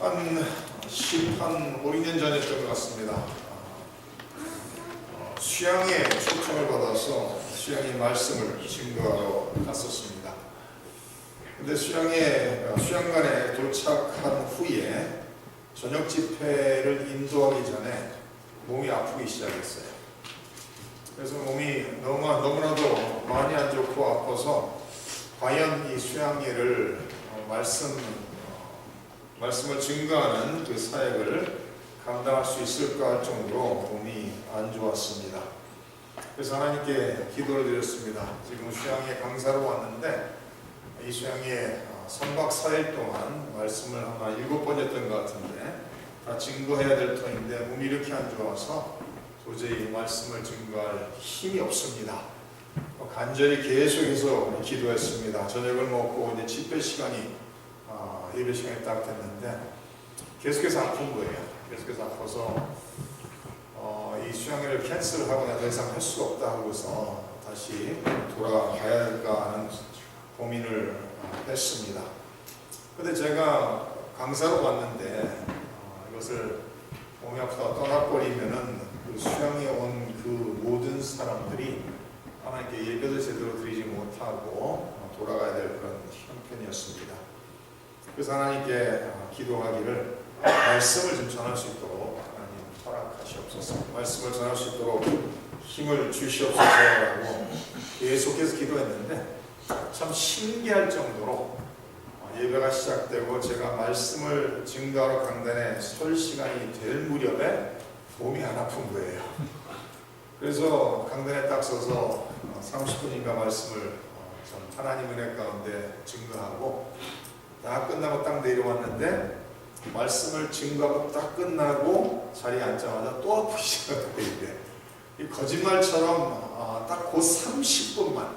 한 5, 6년 전이었던 것 같습니다. 수양에 초청을 받아서 수양의 말씀을 증거하러 갔었습니다. 근데 수양관에 도착한 후에 저녁 집회를 인도하기 전에 몸이 아프기 시작했어요. 그래서 몸이 너무나도 많이 안 좋고 아파서 과연 이 수양회를 말씀을 증거하는 그 사역을 감당할 수 있을까 할 정도로 몸이 안 좋았습니다. 그래서 하나님께 기도를 드렸습니다. 지금 수양회 강사로 왔는데 이 수양회 3박 4일 동안 말씀을 아마 7번이었던 것 같은데 다 증거해야 될 터인데 몸이 이렇게 안 좋아서 도저히 말씀을 증거할 힘이 없습니다. 간절히 계속해서 기도했습니다. 저녁을 먹고 이제 집회 시간이 예배 시간이 딱 됐는데 계속해서 아픈 거예요. 계속해서 아파서 이 수양회를 캔슬하고 더 이상 할 수가 없다 하고서 다시 돌아가야 할까 하는 고민을 했습니다. 근데 제가 강사로 왔는데 이것을 몸이 아프다가 떠나버리면은 그 수양에 온 그 모든 사람들이 하나님께 예배도 제대로 드리지 못하고 돌아가야 될 그런 형편이었습니다. 그래서 하나님께 기도하기를 말씀을 좀 전할 수 있도록 하나님 허락하시옵소서, 말씀을 전할 수 있도록 힘을 주시옵소서라고 계속해서 기도했는데 참 신기할 정도로 예배가 시작되고 제가 말씀을 증거하러 강단에 설 시간이 될 무렵에 몸이 안 아픈 거예요. 그래서 강단에 딱 서서 30분인가 말씀을 하나님 은혜 가운데 증거하고 다 끝나고 딱 내려왔는데 말씀을 증거하고 딱 끝나고 자리에 앉자마자 또 아프기 시작했는데 이 거짓말처럼 딱 그 30분만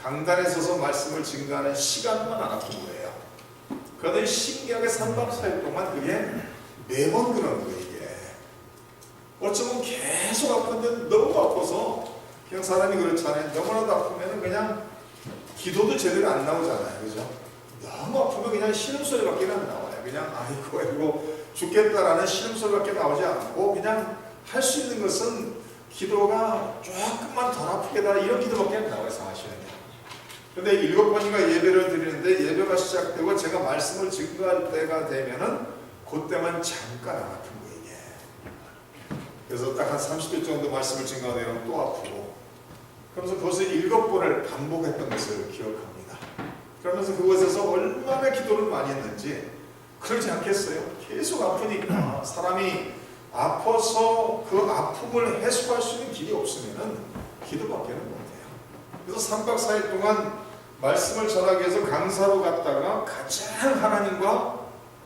강단에 서서 말씀을 증거하는 시간만 안 아픈 거예요. 그런데 신기하게 3박 4일 동안 그게 매번 그러는 거예요. 이게 어쩌면 계속 아픈데 너무 아파서 그냥 사람이 그렇잖아요. 너무나도 아프면 그냥 기도도 제대로 안 나오잖아요. 그죠? 너무 아프면 그냥 신음소리밖에 안 나와요. 그냥 아이고 죽겠다라는 신음소리밖에 나오지 않고 그냥 할 수 있는 것은 기도가 조금만 덜 아프게 달라 이런 기도밖에 안 나와요. 사실은. 근데 7번인가 예배를 드리는데 예배가 시작되고 제가 말씀을 증거할 때가 되면은 그때만 잠깐 안 아픈 거예요. 이게. 그래서 딱 한 30일 정도 말씀을 증거하면 또 아프고 그러면서 그것을 7번을 반복했던 것을 기억합니다. 그러면서 그곳에서 얼마나 기도를 많이 했는지 그러지 않겠어요? 계속 아프니까 사람이 아파서 그 아픔을 해소할 수 있는 길이 없으면은 기도밖에는 못해요. 그래서 3박 4일 동안 말씀을 전하기 위해서 강사로 갔다가 가장 하나님과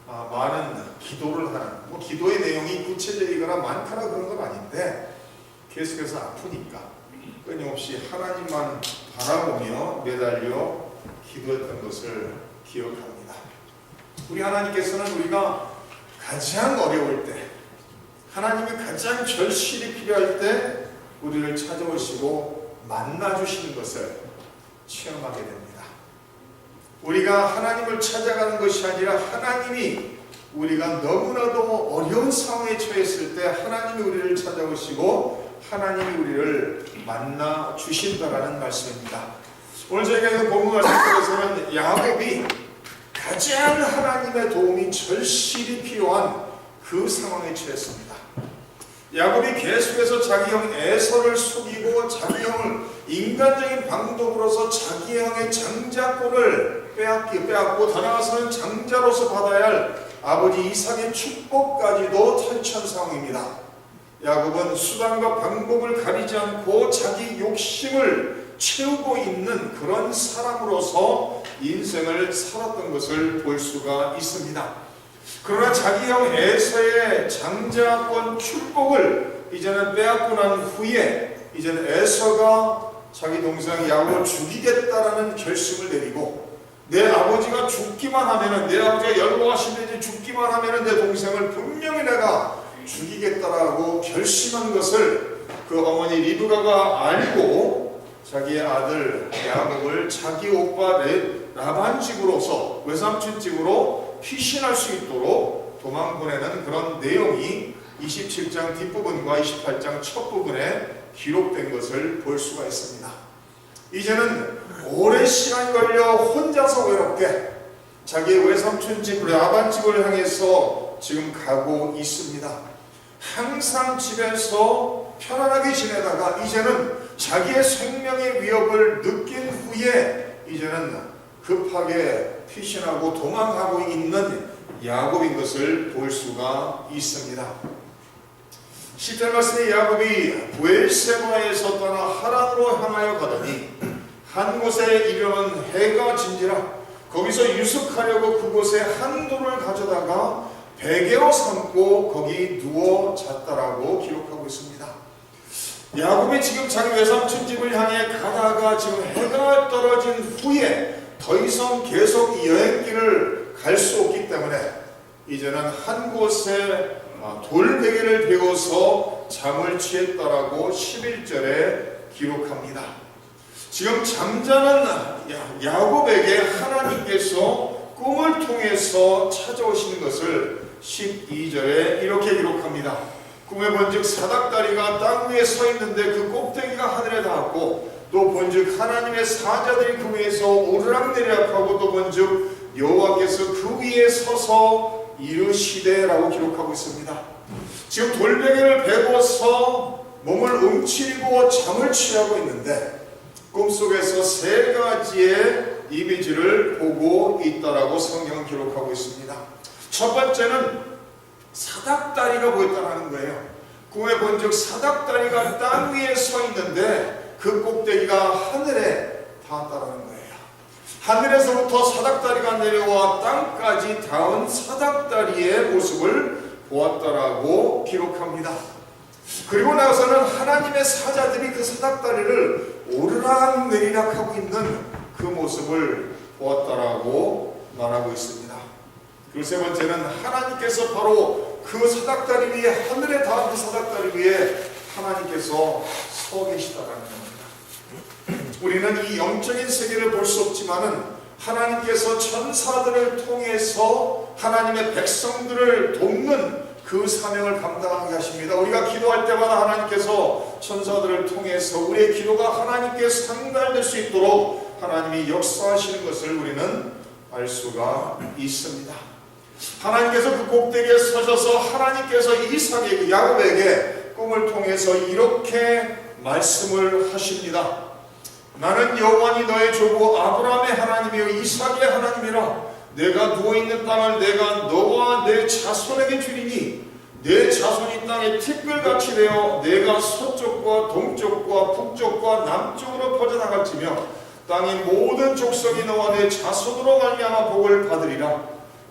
많은 기도를 하는 기도의 내용이 구체적이거나 많거나 그런 건 아닌데 계속해서 아프니까 끊임없이 하나님만 바라보며 매달려 기도했던 것을 기억합니다. 우리 하나님께서는 우리가 가장 어려울 때 하나님이 가장 절실히 필요할 때 우리를 찾아오시고 만나주시는 것을 체험하게 됩니다. 우리가 하나님을 찾아가는 것이 아니라 하나님이 우리가 너무나도 어려운 상황에 처했을 때 하나님이 우리를 찾아오시고 하나님이 우리를 만나 주신다라는 말씀입니다. 오늘 저희가 본문 말씀에서는 야곱이 가장 하나님의 도움이 절실히 필요한 그 상황에 처했습니다. 야곱이 계속해서 자기 형 에서를 속이고 자기 형을 인간적인 방법으로서 자기 형의 장자권을 빼앗고 더 나아가서는 장자로서 받아야 할 아버지 이삭의 축복까지도 탈취한 상황입니다. 야곱은 수단과 방법을 가리지 않고 자기 욕심을 채우고 있는 그런 사람으로서 인생을 살았던 것을 볼 수가 있습니다. 그러나 자기 형 에서의 장자권 축복을 이제는 빼앗고 난 후에 이제는 에서가 자기 동생 야곱을 죽이겠다라는 결심을 내리고 내 아버지가 죽기만 하면은 내 아버지가 열로하시든지 죽기만 하면은 내 동생을 분명히 내가 죽이겠다라고 결심한 것을 그 어머니 리브가가 알고 자기의 아들 야곱을 자기 오빠 라반 집으로서 외삼촌 집으로 피신할 수 있도록 도망 보내는 그런 내용이 27장 뒷부분과 28장 첫 부분에 기록된 것을 볼 수가 있습니다. 이제는 오랜 시간이 걸려 혼자서 외롭게 자기의 외삼촌 집 라반 집을 향해서 지금 가고 있습니다. 항상 집에서 편안하게 지내다가 이제는 자기의 생명의 위협을 느낀 후에 이제는 급하게 피신하고 도망하고 있는 야곱인 것을 볼 수가 있습니다. 10절 말씀에 야곱이 브엘세바에서 떠나 하란으로 향하여 가더니 한 곳에 이르면 해가 진지라 거기서 유숙하려고 그곳에 한 돌을 가져다가 베개로 삼고 거기 누워 잤다라고 기록하고 있습니다. 야곱이 지금 자기 외삼촌 집을 향해 가다가 지금 해가 떨어진 후에 더 이상 계속 여행길을 갈 수 없기 때문에 이제는 한 곳에 돌베개를 베고서 잠을 취했다라고 11절에 기록합니다. 지금 잠자는 야곱에게 하나님께서 꿈을 통해서 찾아오시는 것을 12절에 이렇게 기록합니다. 꿈에 본즉 사닥다리가 땅 위에 서 있는데 그 꼭대기가 하늘에 닿았고 또 본즉 하나님의 사자들이 그 위에서 오르락내리락하고 또 본즉 여호와께서 그 위에 서서 이르시되라고 기록하고 있습니다. 지금 돌베개를 베고서 몸을 움츠리고 잠을 취하고 있는데 꿈속에서 세 가지의 이미지를 보고 있다라고 성경은 기록하고 있습니다. 첫 번째는 사닥다리가 보였다는 거예요. 꿈에 본즉 사닥다리가 땅 위에 서 있는데 그 꼭대기가 하늘에 닿았다는 거예요. 하늘에서부터 사닥다리가 내려와 땅까지 닿은 사닥다리의 모습을 보았다라고 기록합니다. 그리고 나서는 하나님의 사자들이 그 사닥다리를 오르락내리락하고 있는 그 모습을 보았다라고 말하고 있습니다. 그리고 세 번째는 하나님께서 바로 그 사닥다리 위에 하늘에 닿은 그 사닥다리 위에 하나님께서 서 계시다라는 겁니다. 우리는 이 영적인 세계를 볼 수 없지만은 하나님께서 천사들을 통해서 하나님의 백성들을 돕는 그 사명을 감당하게 하십니다. 우리가 기도할 때마다 하나님께서 천사들을 통해서 우리의 기도가 하나님께 상달될 수 있도록 하나님이 역사하시는 것을 우리는 알 수가 있습니다. 하나님께서 그 꼭대기에 서셔서 하나님께서 이삭에게 야곱에게 꿈을 통해서 이렇게 말씀을 하십니다. 나는 여호와니 너의 조부 아브라함의 하나님이요 이삭의 하나님이라. 내가 누워있는 땅을 내가 너와 내 자손에게 주리니 내 자손이 땅에 티끌같이 되어 내가 서쪽과 동쪽과 북쪽과 남쪽으로 퍼져나갈지며 땅의 모든 족속이 너와 내 자손으로 말미암아 복을 받으리라.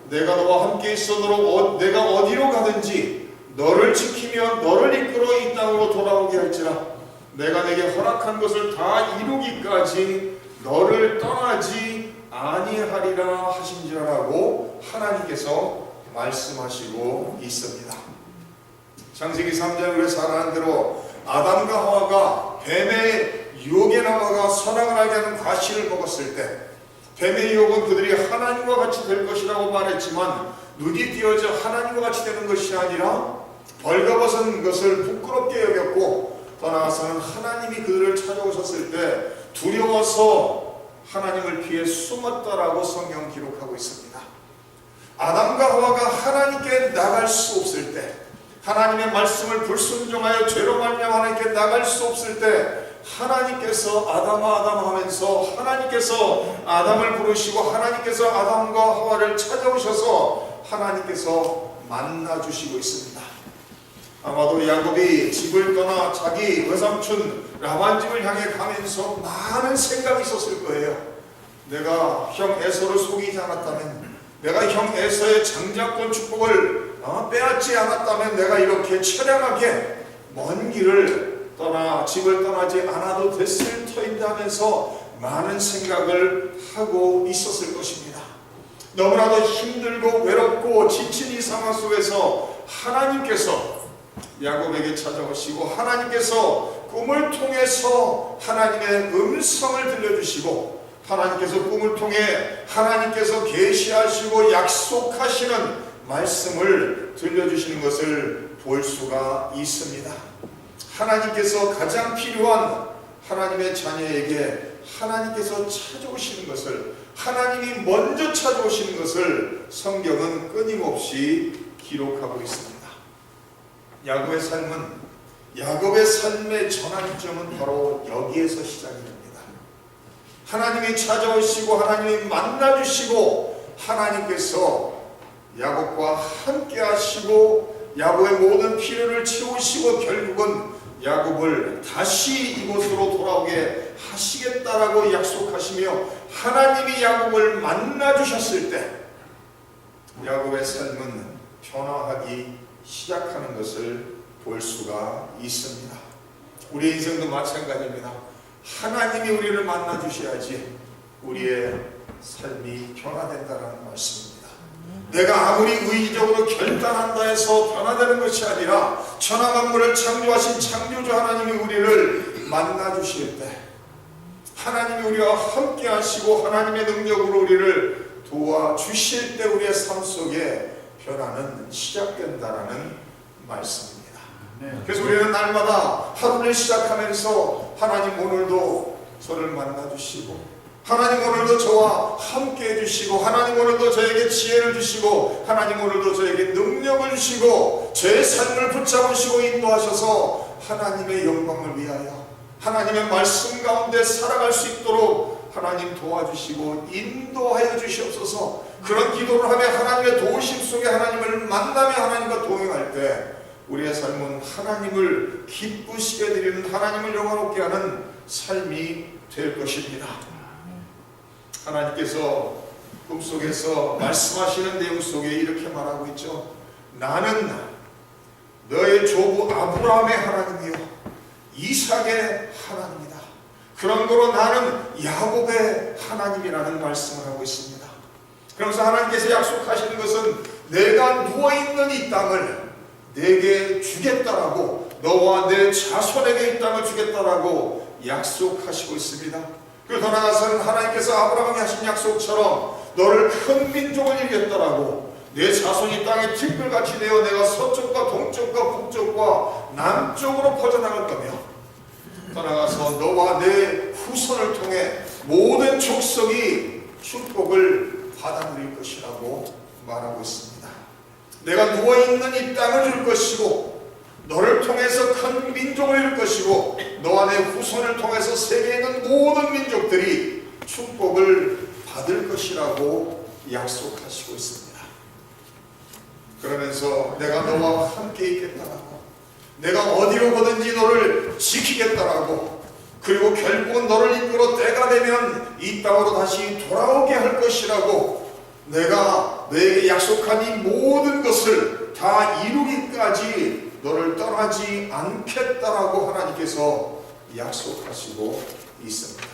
내가 너와 함께 있어도록 내가 어디로 가든지 너를 지키며 너를 이끌어 이 땅으로 돌아오게 할지라. 내가 내게 허락한 것을 다 이루기까지 너를 떠나지 아니하리라 하신지라라고 하나님께서 말씀하시고 있습니다. 창세기 3장에 살아난 대로 아담과 하와가 뱀의 유혹에 나와가 선악을 알게 하는 과실을 먹었을 때 뱀의 유혹은 그들이 하나님과 같이 될 것이라고 말했지만 눈이 띄어져 하나님과 같이 되는 것이 아니라 벌거벗은 것을 부끄럽게 여겼고 더 나아가서는 하나님이 그들을 찾아오셨을 때 두려워서 하나님을 피해 숨었다라고 성경 기록하고 있습니다. 아담과 하와가 하나님께 나갈 수 없을 때 하나님의 말씀을 불순종하여 죄로 말미암아 하나님께 나갈 수 없을 때 하나님께서 아담아 아담아 하면서 하나님께서 아담을 부르시고 하나님께서 아담과 하와를 찾아오셔서 하나님께서 만나주시고 있습니다. 아마도 야곱이 집을 떠나 자기 외삼촌 라반 집을 향해 가면서 많은 생각이 있었을 거예요. 내가 형 에서를 속이지 않았다면, 내가 형 에서의 장자권 축복을 빼앗지 않았다면 내가 이렇게 처량하게 먼 길을 떠나 집을 떠나지 않아도 됐을 터인데 하면서 많은 생각을 하고 있었을 것입니다. 너무나도 힘들고 외롭고 지친 이 상황 속에서 하나님께서 야곱에게 찾아오시고 하나님께서 꿈을 통해서 하나님의 음성을 들려주시고 하나님께서 꿈을 통해 하나님께서 계시하시고 약속하시는 말씀을 들려주시는 것을 볼 수가 있습니다. 하나님께서 가장 필요한 하나님의 자녀에게 하나님께서 찾아오시는 것을, 하나님이 먼저 찾아오시는 것을 성경은 끊임없이 기록하고 있습니다. 야곱의 삶의 전환점은 바로 여기에서 시작이 됩니다. 하나님이 찾아오시고 하나님이 만나주시고 하나님께서 야곱과 함께 하시고 야곱의 모든 필요를 채우시고 결국은 야곱을 다시 이곳으로 돌아오게 하시겠다라고 약속하시며 하나님이 야곱을 만나주셨을 때 야곱의 삶은 변화하기 시작하는 것을 볼 수가 있습니다. 우리의 인생도 마찬가지입니다. 하나님이 우리를 만나주셔야지 우리의 삶이 변화된다는 말씀입니다. 내가 아무리 의지적으로 결단한다 해서 변화되는 것이 아니라 천하 만물을 창조하신 창조주 하나님이 우리를 만나주실 때, 하나님이 우리와 함께 하시고 하나님의 능력으로 우리를 도와주실 때 우리의 삶 속에 변화는 시작된다라는 말씀입니다. 그래서 우리는 날마다 하루를 시작하면서 하나님 오늘도 저를 만나주시고 하나님 오늘도 저와 함께 해주시고 하나님 오늘도 저에게 지혜를 주시고 하나님 오늘도 저에게 능력을 주시고 저의 삶을 붙잡으시고 인도하셔서 하나님의 영광을 위하여 하나님의 말씀 가운데 살아갈 수 있도록 하나님 도와주시고 인도하여 주시옵소서. 그런 기도를 하며 하나님의 도우심 속에 하나님을 만나며 하나님과 동행할 때 우리의 삶은 하나님을 기쁘시게 드리는, 하나님을 영화롭게 하는 삶이 될 것입니다. 하나님께서 꿈속에서 말씀하시는 내용 속에 이렇게 말하고 있죠. 나는 너의 조부 아브라함의 하나님이요 이삭의 하나님이다. 그런 거로 나는 야곱의 하나님이라는 말씀을 하고 있습니다. 그러면서 하나님께서 약속하시는 것은 내가 누워있는 이 땅을 내게 주겠다라고, 너와 내 자손에게 이 땅을 주겠다라고 약속하시고 있습니다. 그리고 더 나아가서는 하나님께서 아브라함에게 하신 약속처럼 너를 큰 민족을 이루겠다라고, 내 자손이 땅에 뒷불같이 되어 내가 서쪽과 동쪽과 북쪽과 남쪽으로 퍼져나갈 거며 더 나아가서 너와 내 후손을 통해 모든 족속이 축복을 받아 누릴 것이라고 말하고 있습니다. 내가 누워있는 이 땅을 줄 것이고 너를 통해서 큰 민족을 이룰 것이고 너와 내 후손을 통해서 세계에 있는 모든 민족들이 축복을 받을 것이라고 약속하시고 있습니다. 그러면서 내가 너와 함께 있겠다라고, 내가 어디로 가든지 너를 지키겠다라고, 그리고 결국은 너를 이끌어 때가 되면 이 땅으로 다시 돌아오게 할 것이라고, 내가 너에게 약속한 이 모든 것을 다 이루기까지 너를 떠나지 않겠다라고 하나님께서 약속하시고 있습니다.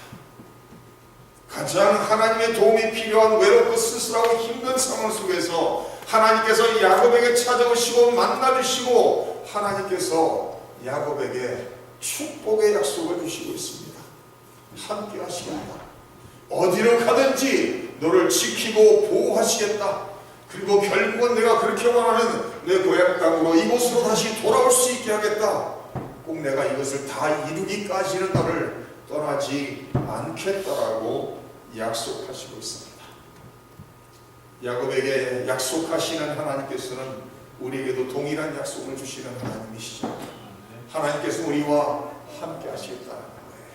가장 하나님의 도움이 필요한 외롭고 쓸쓸하고 힘든 상황 속에서 하나님께서 야곱에게 찾아오시고 만나주시고 하나님께서 야곱에게 축복의 약속을 주시고 있습니다. 함께 하시겠다. 어디로 가든지 너를 지키고 보호하시겠다. 그리고 결국은 내가 그렇게 원하는 내 고향 땅으로 이곳으로 다시 돌아올 수 있게 하겠다. 꼭 내가 이것을 다 이루기까지는 너를 떠나지 않겠다라고 약속하시고 있습니다. 야곱에게 약속하시는 하나님께서는 우리에게도 동일한 약속을 주시는 하나님이시죠. 하나님께서 우리와 함께 하시겠다는 거예요.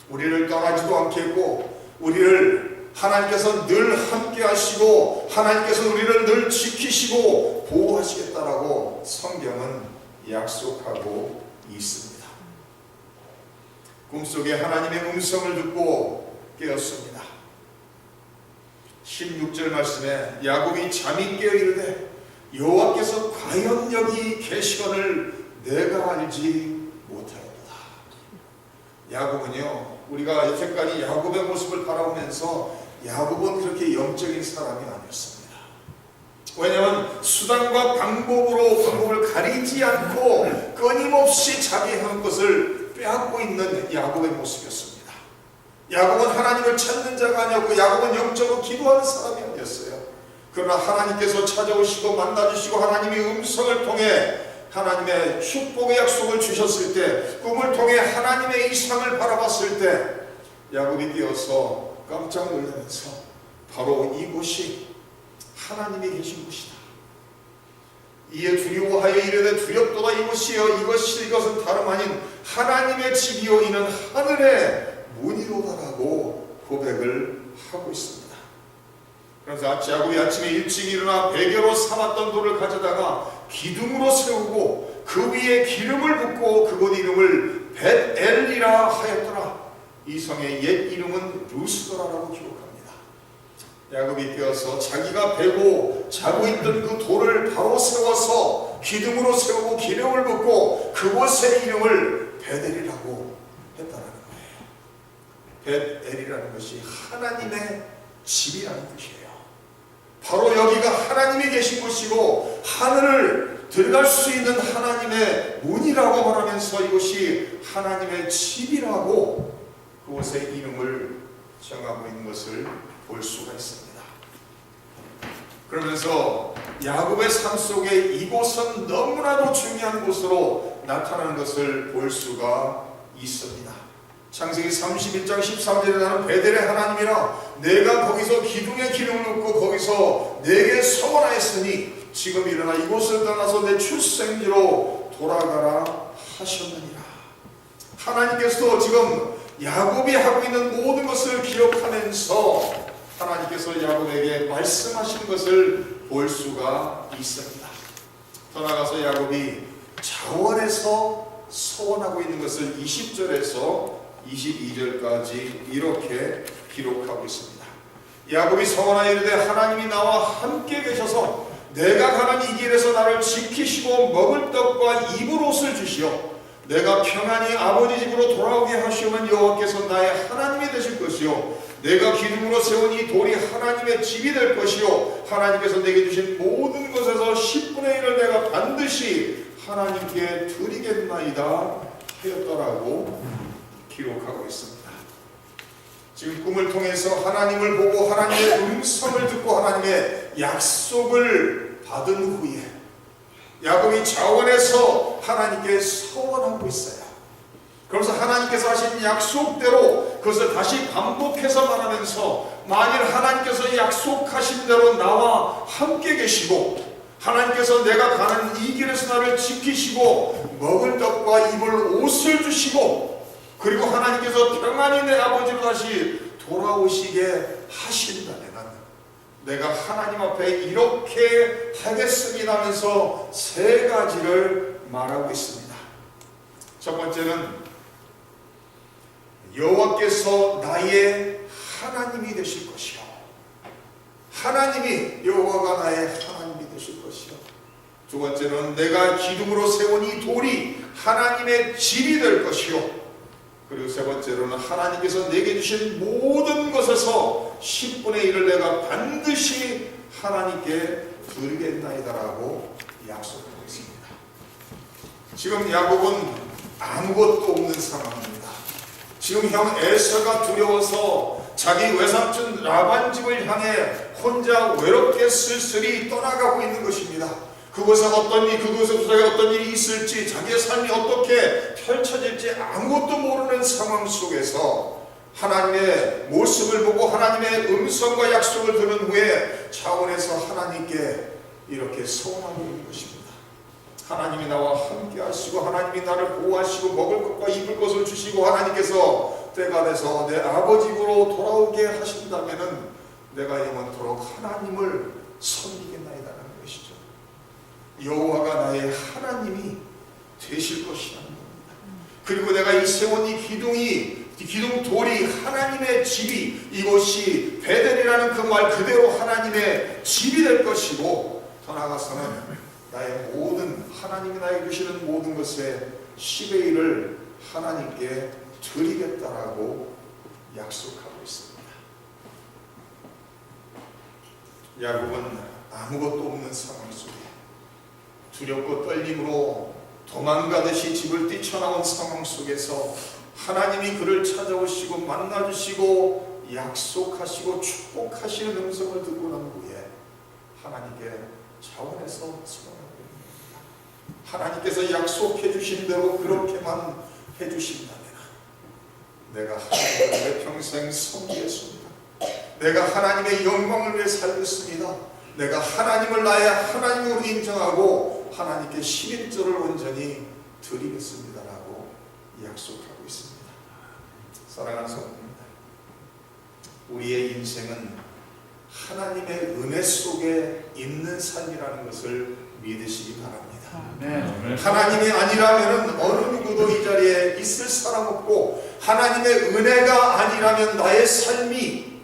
우리를 떠나지도 않겠고 우리를 하나님께서 늘 함께 하시고 하나님께서 우리를 늘 지키시고 보호하시겠다라고 성경은 약속하고 있습니다. 꿈속에 하나님의 음성을 듣고 깨었습니다. 16절 말씀에 야곱이 잠이 깨어 이르되 여호와께서 과연 여기 계시거늘 내가 알지 못하였도다. 야곱은요, 우리가 여태까지 야곱의 모습을 바라보면서 야곱은 그렇게 영적인 사람이 아니었습니다. 왜냐하면 수단과 방법을 가리지 않고 끊임없이 자기 한 것을 빼앗고 있는 야곱의 모습이었습니다. 야곱은 하나님을 찾는 자가 아니었고 야곱은 영적으로 기도하는 사람이 아니었어요. 그러나 하나님께서 찾아오시고 만나주시고 하나님의 음성을 통해 하나님의 축복의 약속을 주셨을 때, 꿈을 통해 하나님의 이상을 바라봤을 때 야곱이 깨어서 깜짝 놀라면서 바로 이곳이 하나님이 계신 곳이다. 이에 두려워하여 이르되 두렵도다. 이곳이여 이것은 다름 아닌 하나님의 집이요 이는 하늘의 문이로다라고 고백을 하고 있습니다. 그래서 야곱이 아침에 일찍 일어나 베개로 삼았던 돌을 가져다가 기둥으로 세우고 그 위에 기름을 붓고 그곳 이름을 벳엘이라 하였더라. 이 성의 옛 이름은 루스더라라고 기록합니다. 야곱이 깨어서 자기가 베고 자고 있던 그 돌을 바로 세워서 기둥으로 세우고 기름을 붓고 그곳의 이름을 벳엘이라고 했다는 거예요. 벳엘이라는 것이 하나님의 집이라는 뜻이에요. 바로 여기가 하나님이 계신 곳이고 하늘을 들어갈 수 있는 하나님의 문이라고 말하면서 이곳이 하나님의 집이라고 그곳의 이름을 정하고 있는 것을 볼 수가 있습니다. 그러면서 야곱의 삶 속에 이곳은 너무나도 중요한 곳으로 나타나는 것을 볼 수가 있습니다. 창세기 31장 13절에 나는 베델의 하나님이라 내가 거기서 기둥에 기름을 붓고 거기서 내게 서원하였으니 지금 일어나 이곳을 떠나서 내 출생지로 돌아가라 하셨느니라. 하나님께서 지금 야곱이 하고 있는 모든 것을 기억하면서 하나님께서 야곱에게 말씀하신 것을 볼 수가 있습니다. 더 나아가서 야곱이 자원에서 서원하고 있는 것을 20절에서 22절까지 이렇게 기록하고 있습니다. 야곱이 서원하여 이르되 하나님이 나와 함께 계셔서 내가 가는 이 길에서 나를 지키시고 먹을 떡과 입을 옷을 주시어 내가 평안히 아버지 집으로 돌아오게 하시오면 여호와께서 나의 하나님이 되실 것이요 내가 기둥으로 세운 이 돌이 하나님의 집이 될 것이요 하나님께서 내게 주신 모든 것에서 10분의 1을 내가 반드시 하나님께 드리겠나이다 하였더라고 기록하고 있습니다. 지금 꿈을 통해서 하나님을 보고 하나님의 음성을 듣고 하나님의 약속을 받은 후에 야곱이 자원에서 하나님께 서원하고 있어요. 그러면서 하나님께서 하신 약속대로 그것을 다시 반복해서 말하면서 만일 하나님께서 약속하신 대로 나와 함께 계시고 하나님께서 내가 가는 이 길에서 나를 지키시고 먹을 떡과 입을 옷을 주시고 그리고 하나님께서 평안히 내 아버지로 다시 돌아오시게 하신다면 내가 하나님 앞에 이렇게 하겠습니다 하면서 세 가지를 말하고 있습니다. 첫 번째는 여호와께서 나의 하나님이 되실 것이요 하나님이 여호와가 나의 하나님이 되실 것이요 두 번째는 내가 기둥으로 세운 이 돌이 하나님의 집이 될 것이요 그리고 세 번째로는 하나님께서 내게 주신 모든 것에서 10분의 1을 내가 반드시 하나님께 드리겠나이다라고 약속하고 있습니다. 지금 야곱은 아무것도 없는 상황입니다. 지금 형 에서가 두려워서 자기 외삼촌 라반 집을 향해 혼자 외롭게 쓸쓸히 떠나가고 있는 것입니다. 그곳에 어떤 일이 있을지 자기의 삶이 어떻게 펼쳐질지 아무것도 모르는 상황 속에서 하나님의 모습을 보고 하나님의 음성과 약속을 들은 후에 차원에서 하나님께 이렇게 소원하고 있는 것입니다. 하나님이 나와 함께 하시고 하나님이 나를 보호하시고 먹을 것과 입을 것을 주시고 하나님께서 때가 돼서 내 아버지로 돌아오게 하신다면 내가 영원토록 하나님을 섬기겠나이다라는 것이죠. 여호와가 나의 하나님이 되실 것이라는 겁니다. 그리고 내가 이 세운 이 기둥 돌이 하나님의 집이 이곳이 베델이라는 그 말 그대로 하나님의 집이 될 것이고 더 나아가서는 나의 모든 하나님이 나에게 주시는 모든 것의 10의 1을 하나님께 드리겠다라고 약속하고 있습니다. 야곱은 아무것도 없는 상황 속에 두렵고 떨림으로 도망가듯이 집을 뛰쳐나온 상황 속에서 하나님이 그를 찾아오시고 만나주시고 약속하시고 축복하시는 음성을 듣고 난 후에 하나님께 차원에서 소원하고 있습니다. 하나님께서 약속해 주신 대로 그렇게만 해주신다면 내가 하나님을 내 평생 섬기겠습니다. 내가 하나님의 영광을 위해 살겠습니다. 내가 하나님을 나의 하나님으로 인정하고 하나님께 11조를 온전히 드리겠습니다라고 약속하고 있습니다. 사랑하는 성도입니다, 우리의 인생은 하나님의 은혜 속에 있는 삶이라는 것을 믿으시기 바랍니다. 하나님이 아니라면 어느 누구도 이 자리에 있을 사람 없고, 하나님의 은혜가 아니라면 나의 삶이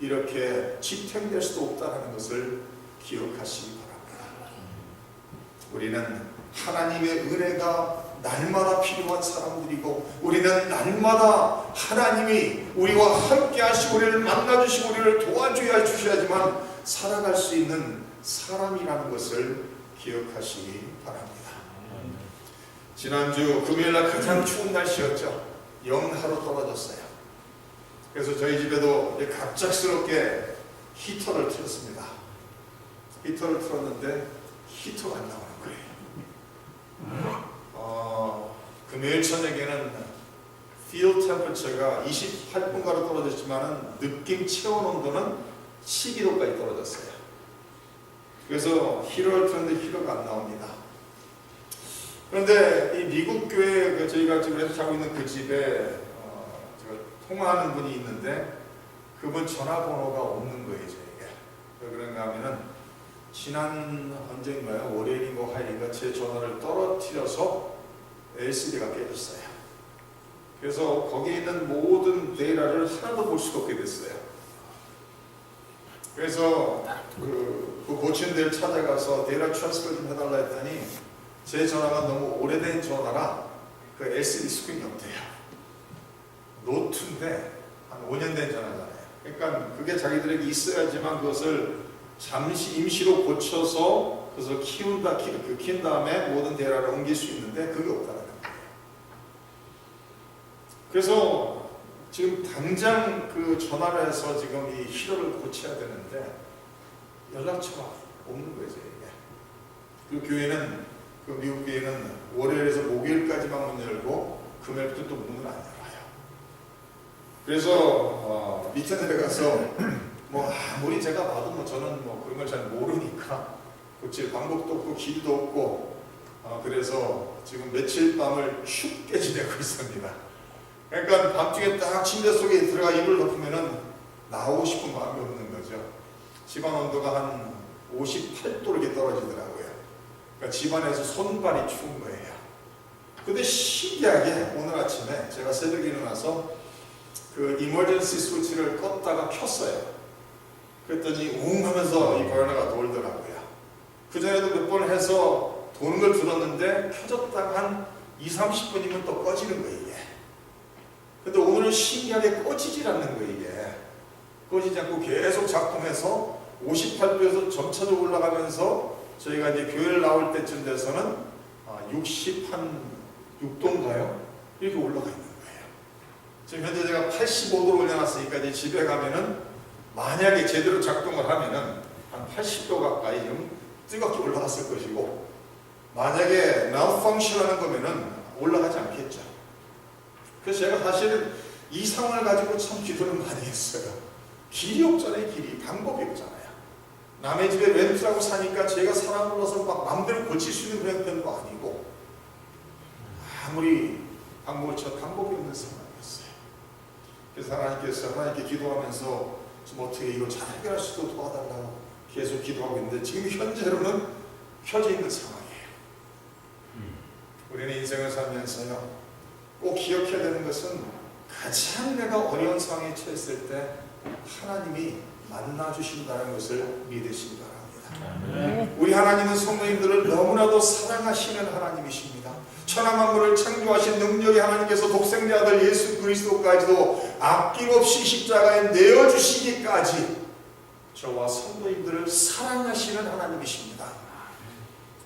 이렇게 지탱될 수도 없다는 것을 기억하시기 바랍니다. 우리는 하나님의 은혜가 날마다 필요한 사람들이고, 우리는 날마다 하나님이 우리와 함께 하시고 우리를 만나주시고 우리를 도와줘야 주셔야지만 살아갈 수 있는 사람이라는 것을 기억하시기 바랍니다. 지난주 금요일날 가장 추운 날씨였죠. 영하로 떨어졌어요. 그래서 저희 집에도 갑작스럽게 히터를 틀었습니다. 히터를 틀었는데 히터가 안 나오는 거예요. 금요일 저녁에는 field temperature가 28분가로 떨어졌지만 느낌 체온 온도는 12도까지 떨어졌어요. 그래서 히터를 틀었는데 히터가 안 나옵니다. 그런데 이 미국 교회 저희가 지금 렌트하고 있는 그 집에 통화하는 분이 있는데 그분 전화번호가 없는 거예요, 저에게. 왜 그런가 하면은 지난 언제인가요? 월요일인가 화요일인가 제 전화를 떨어뜨려서 LCD가 깨졌어요. 그래서 거기에 있는 모든 데이터를 하나도 볼 수가 없게 됐어요. 그래서 그 고치는 데를 찾아가서 데이터 트랜스퍼 좀 해달라 했더니 제 전화가 너무 오래된 전화라 그 LCD 스크린이 없대요. 노트인데 한 5년 된 전화잖아요. 그러니까 그게 자기들에게 있어야지만 그것을 잠시 임시로 고쳐서 그래서 키운 다음에 모든 데이터를 옮길 수 있는데 그게 없다는 거예요. 그래서 지금 당장 그 전화를 해서 지금 이 히터를 고쳐야 되는데 연락처가 없는 거예요, 저에게. 그 교회는, 그 미국 교회는 월요일에서 목요일까지만 문 열고 금요일부터 또 문을 안 열어요. 그래서 밑에 내려가서 뭐 아무리 제가 봐도 뭐 저는 뭐 그런 걸 잘 모르니까 고칠 방법도 없고 길도 없고 그래서 지금 며칠 밤을 춥게 지내고 있습니다. 그러니까 밤중에 딱 침대 속에 들어가 이불 덮으면은 나오고 싶은 마음이 없는 거죠. 집안 온도가 한 58도 이렇게 떨어지더라고요. 그러니까 집안에서 손발이 추운 거예요. 근데 신기하게 오늘 아침에 제가 새벽에 일어나서 그 이머전시 스위치를 껐다가 켰어요. 그랬더니 웅 하면서 이 버너가 돌더라고요. 그전에도 몇 번 해서 도는 걸 들었는데 켜졌다가 한 20-30분이면 또 꺼지는 거예요, 이게. 근데 오늘은 신기하게 꺼지질 않는 거예요, 이게. 꺼지지 않고 계속 작동해서 58도에서 점차적으로 올라가면서 저희가 이제 교회를 나올 때쯤 돼서는 66도인가요? 이렇게 올라가 있는 거예요. 지금 현재 제가 85도로 올려놨으니까 이제 집에 가면은 만약에 제대로 작동을 하면은 한 80도 가까이 좀 뜨겁게 올라갔을 것이고, 만약에 malfunction 하는 거면은 올라가지 않겠죠. 그래서 제가 사실은 이 상황을 가지고 참 기도를 많이 했어요. 길이 없잖아요, 길이. 방법이 없잖아요. 남의 집에 렌트하고 사니까 제가 사람 불러서 막 마음대로 고칠 수 있는 그런 편도 아니고, 아무리 방법을 쳐 방법이 없는 상황이었어요. 그래서 하나님께 기도하면서 좀 어떻게 이걸 잘 해결할 수 있도록 도와달라고 계속 기도하고 있는데 지금 현재로는 켜져 있는 상황이에요. 우리는 인생을 살면서요, 꼭 기억해야 되는 것은 가장 내가 어려운 상황에 처했을 때 하나님이 만나주신다는 것을 믿으시기 바랍니다. 우리 하나님은 성도님들을 너무나도 사랑하시는 하나님이십니다. 천하 만물을 창조하신 능력의 하나님께서 독생자 아들 예수 그리스도까지도 아낌없이 십자가에 내어주시기까지 저와 성도님들을 사랑하시는 하나님이십니다.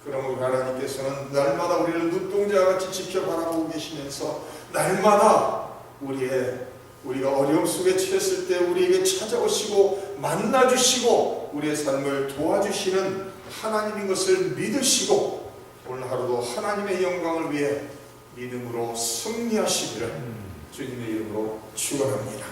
그럼 우리 하나님께서는 날마다 우리를 눈동자와 같이 지켜 바라보고 계시면서 날마다 우리가 어려움 속에 처했을 때 우리에게 찾아오시고 만나주시고 우리의 삶을 도와주시는 하나님인 것을 믿으시고 오늘 하루도 하나님의 영광을 위해 믿음으로 승리하시기를 주님의 이름으로 축원합니다.